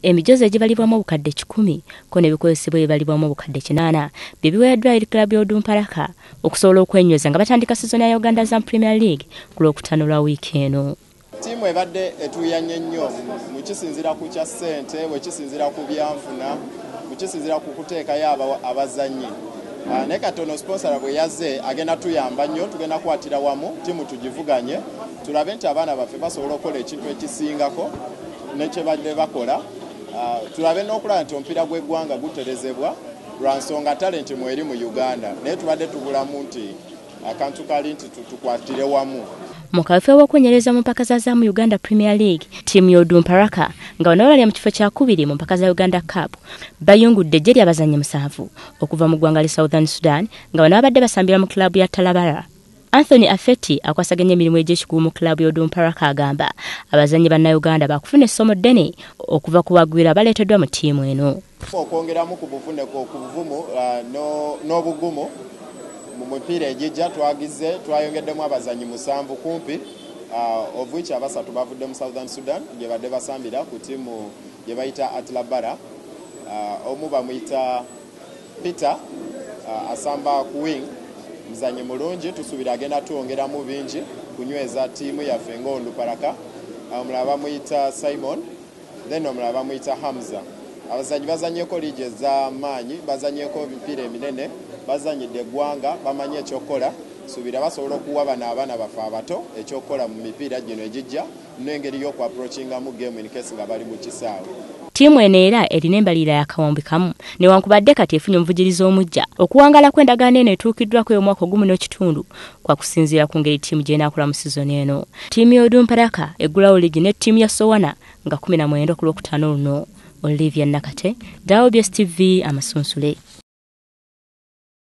Emijozi egibalibwamu obukadde 10 ko n'ebikozesebwa ebibalibwamu obukadde 8 bibiweereddwa eri klabu y'Onduparaka okusobola okwenyweza nga batandika sizoni ya Uganda Azam Premier League ku Lwokutaano lwa wiiki eno. Ttiimu ebadde etuyanye nnyo mu kisinziira ku kya ssente, bwe kisinziira ku byanfuna, mu kisinziira ku kuteekayo abazannyi. Ne katono sponsora bwe yazze agenda tuyamba nnyo, tugenda kwatira wamu ttiimu tugivuganye tulabe nti abaana baffe basobola okukola ekintu ekisingako nekye badde bakola. Tulabe n'okulaba nti omupiira gw'eggwanga guterezebwa lwa nsonga talenti mweri mu Uganda, naye tubadde tubulamu nti akantu kali nti tukwatire wamu. Mu kawefube w'okwenyereza mu mpaka za Azam Uganda Premier League, ttiimu y'Onduparaka nga bano bali mu kifo kya 2 mu mpaka za Uganda Cup bayungudde eggye ly'abazannyi 7 okuva mu ggwanga li Southern Sudan nga bano babadde basambira mu klabu ya Talabara. Anthony Afeti akwasaganya emirimu egy'ekikugu mu klabu y'Onduparaka agamba abazannyi bannayuganda bakufuna essomo ddene okuva ku bagwira baleeteddwa mu ttiimu eno. Okwongeramu ku bufuneko ku buvumu n'obugumu mu mipiira egijja twayongeddemu abazannyi 7 kumpi, of which abasatu bavudde mu Southern Sudan gye badde basambira ku ttiimu gye bayita Talabara. Omu bamuyita Peter asamba ku wing, muzannyi mulungi, tusuubira agenda tuwongeramu bingi kunyweza ttiimu yaffe ng'Onduparaka. Omulala bamuyita Simon, then omulala bamuyita Hamza. Abazannyi bazannyeko liigi ez'amaanyi, bazannyeko emipiira eminene, bazannyidde eggwanga, bamanyi ekyokukola. Suubira basobola okuwa bano abaana baffe abato ekyokukola mu mipiira gino egijja n'engeri y'okuapproachingamu game in case nga bali mu kisaawe. Ttiimu eno era erina embalirira ya kawambi kamu newankubadde kati efunye omuvujirizi omujja. Okuwangala kw'endagaano eno etuukiddwako y'omwaka ogumu n'ekitundu kwa kusinziira ku ngeri ttiimu gy'enaakola mu sizoni eno. Ttiimu y'Onduparaka eggulawo liigi ne ttiimu ya Sowana nga 19 ku Lwokutaano luno. Olivia Nakate, WBS TV Amasunsule.